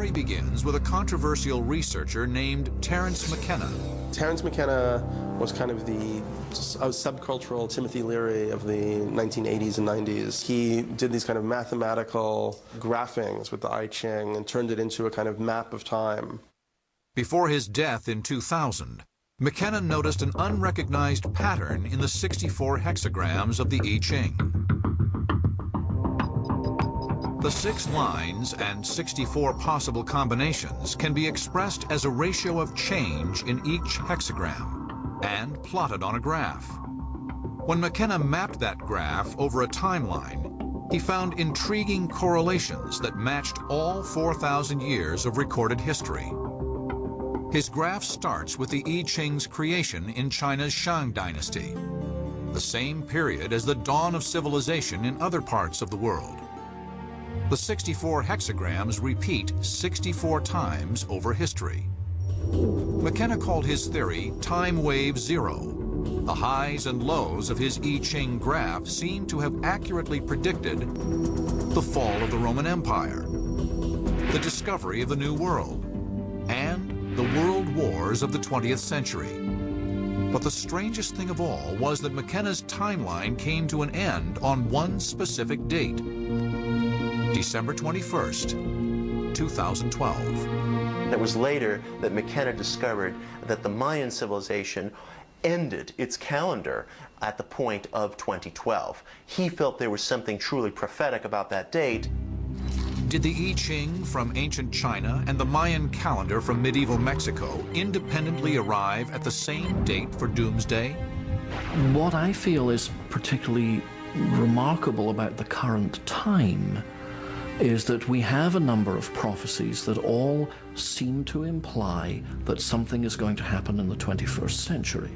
story begins with a controversial researcher named Terence McKenna. Terence McKenna was kind of the subcultural Timothy Leary of the 1980s and 90s. He did these kind of mathematical graphings with the I Ching and turned it into a kind of map of time. Before his death in 2000, McKenna noticed an unrecognized pattern in the 64 hexagrams of the I Ching. The 6 lines and 64 possible combinations can be expressed as a ratio of change in each hexagram and plotted on a graph. When McKenna mapped that graph over a timeline, he found intriguing correlations that matched all 4,000 years of recorded history. His graph starts with the I Ching's creation in China's Shang dynasty, the same period as the dawn of civilization in other parts of the world. The 64 hexagrams repeat 64 times over history. McKenna called his theory time wave zero. The highs and lows of his I Ching graph seem to have accurately predicted the fall of the Roman Empire, the discovery of the New World, and the world wars of the 20th century. But the strangest thing of all was that McKenna's timeline came to an end on one specific date, December 21st, 2012. It was later that McKenna discovered that the Mayan civilization ended its calendar at the point of 2012. He felt there was something truly prophetic about that date. Did the I Ching from ancient China and the Mayan calendar from medieval Mexico independently arrive at the same date for doomsday? What I feel is particularly remarkable about the current time is that we have a number of prophecies that all seem to imply that something is going to happen in the 21st century.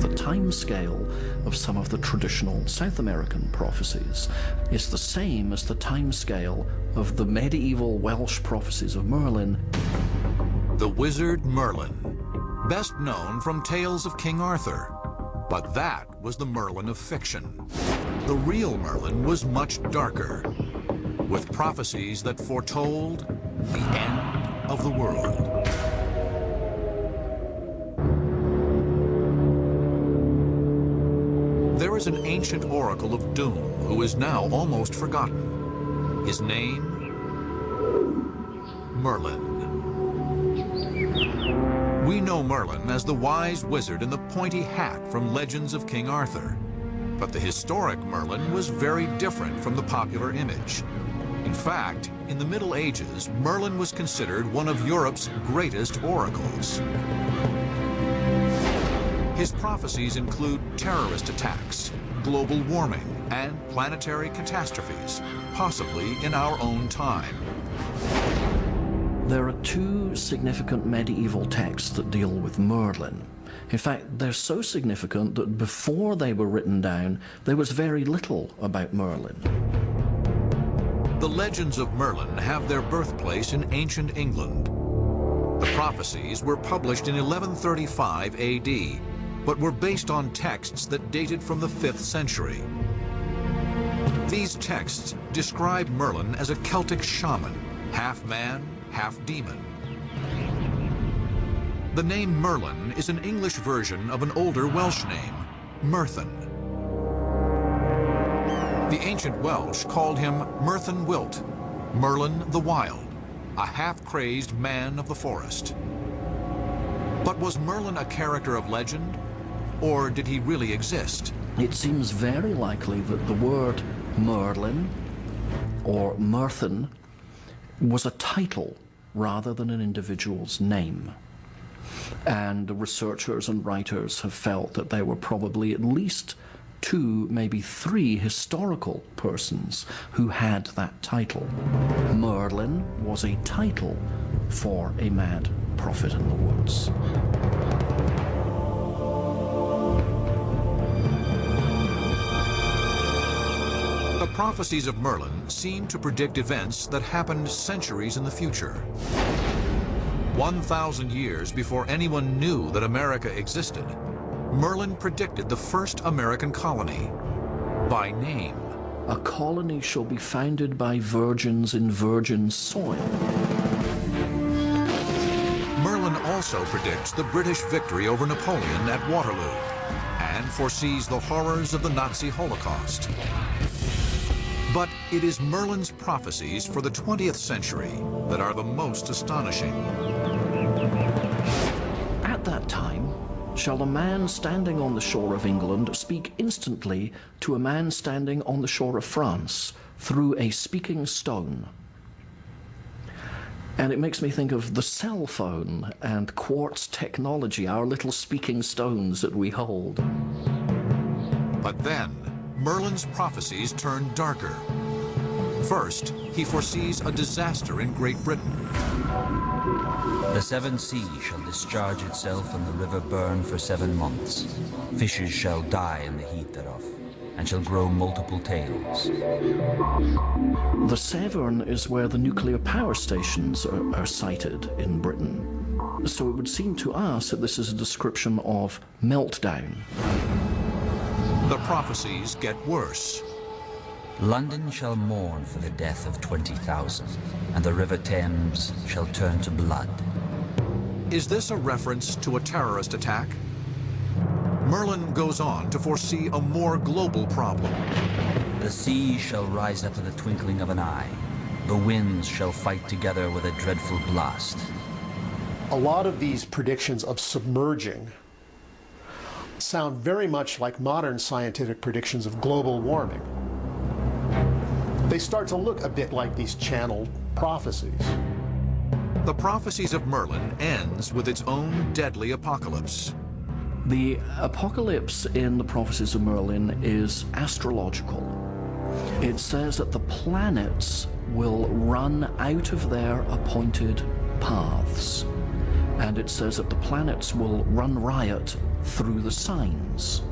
The time scale of some of the traditional South American prophecies is the same as the time scale of the medieval Welsh prophecies of Merlin. The wizard Merlin, best known from tales of King Arthur. But that was the Merlin of fiction. The real Merlin was much darker, with prophecies that foretold the end of the world. There is an ancient oracle of doom who is now almost forgotten. His name, Merlin. We know Merlin as the wise wizard in the pointy hat from Legends of King Arthur. But the historic Merlin was very different from the popular image. In fact, in the Middle Ages, Merlin was considered one of Europe's greatest oracles. His prophecies include terrorist attacks, global warming, and planetary catastrophes, possibly in our own time. There are 2 significant medieval texts that deal with Merlin. In fact, they're so significant that before they were written down, there was very little about Merlin. The legends of Merlin have their birthplace in ancient England. The prophecies were published in 1135 AD, but were based on texts that dated from the 5th century. These texts describe Merlin as a Celtic shaman, half man, half demon. The name Merlin is an English version of an older Welsh name, Merthyn. The ancient Welsh called him Merthyn Wilt, Merlin the Wild, a half-crazed man of the forest. But was Merlin a character of legend, or did he really exist? It seems very likely that the word Merlin or Merthyn was a title rather than an individual's name. And researchers and writers have felt that there were probably at least 2, maybe 3 historical persons who had that title. Merlin was a title for a mad prophet in the woods. The prophecies of Merlin seem to predict events that happened centuries in the future. 1,000 years before anyone knew that America existed, Merlin predicted the first American colony by name. A colony shall be founded by virgins in virgin soil. also predicts the British victory over Napoleon at Waterloo and foresees the horrors of the Nazi Holocaust. But it is Merlin's prophecies for the 20th century that are the most astonishing. At that time, shall a man standing on the shore of England speak instantly to a man standing on the shore of France through a speaking stone. And it makes me think of the cell phone and quartz technology, our little speaking stones that we hold. But then, Merlin's prophecies turn darker. First, he foresees a disaster in Great Britain. The seven seas shall discharge itself, and the river burn for 7 months. Fishes shall die in the heat thereof, and shall grow multiple tails. The Severn is where the nuclear power stations are sited in Britain. So it would seem to us that this is a description of meltdown. The prophecies get worse. London shall mourn for the death of 20,000, and the river Thames shall turn to blood. Is this a reference to a terrorist attack? Merlin goes on to foresee a more global problem. The seas shall rise up in the twinkling of an eye. The winds shall fight together with a dreadful blast. A lot of these predictions of submerging sound very much like modern scientific predictions of global warming. They start to look a bit like these channeled prophecies. The prophecies of Merlin ends with its own deadly apocalypse. The apocalypse in the prophecies of Merlin is astrological. It says that the planets will run out of their appointed paths. And it says that the planets will run riot through the signs.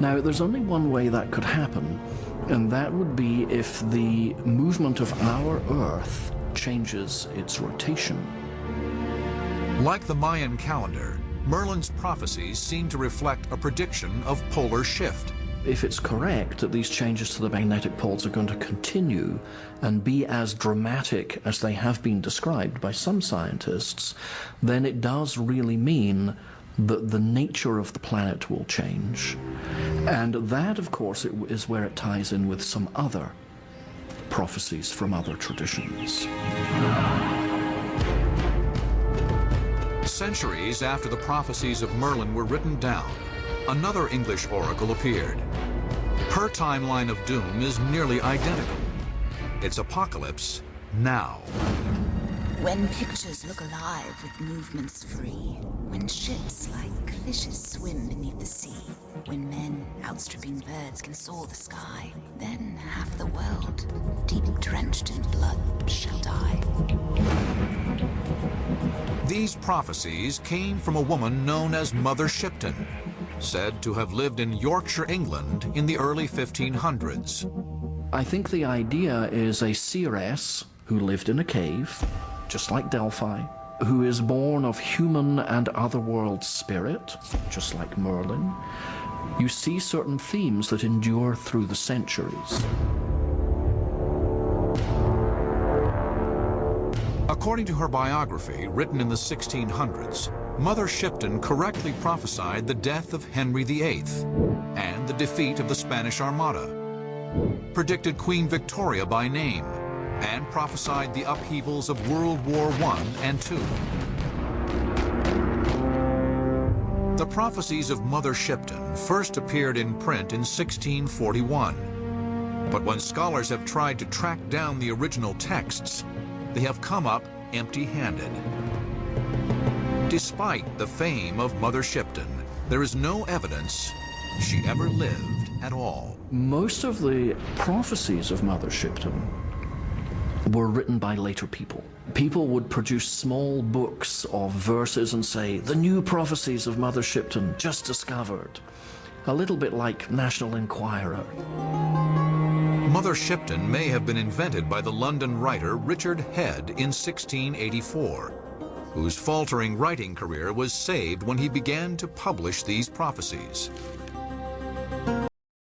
Now, there's only one way that could happen, and that would be if the movement of our Earth changes its rotation. Like the Mayan calendar, Merlin's prophecies seem to reflect a prediction of polar shift. If it's correct that these changes to the magnetic poles are going to continue and be as dramatic as they have been described by some scientists, then it does really mean that the nature of the planet will change. And that, of course, is where it ties in with some other prophecies from other traditions. Centuries after the prophecies of Merlin were written down, another English oracle appeared. Her timeline of doom is nearly identical. It's apocalypse now. When pictures look alive with movements free, when ships like fishes swim beneath the sea, when men outstripping birds can soar the sky, then half the world, deep drenched in blood, shall die. These prophecies came from a woman known as Mother Shipton, said to have lived in Yorkshire, England in the early 1500s. I think the idea is a seeress who lived in a cave, just like Delphi, who is born of human and otherworld spirit, just like Merlin. You see certain themes that endure through the centuries. According to her biography, written in the 1600s, Mother Shipton correctly prophesied the death of Henry VIII and the defeat of the Spanish Armada, predicted Queen Victoria by name, and prophesied the upheavals of World War I and II. The prophecies of Mother Shipton first appeared in print in 1641. But when scholars have tried to track down the original texts, they have come up empty-handed. Despite the fame of Mother Shipton, there is no evidence she ever lived at all. Most of the prophecies of Mother Shipton were written by later people. People would produce small books of verses and say, the new prophecies of Mother Shipton just discovered. A little bit like National Enquirer. Mother Shipton may have been invented by the London writer Richard Head in 1684, whose faltering writing career was saved when he began to publish these prophecies.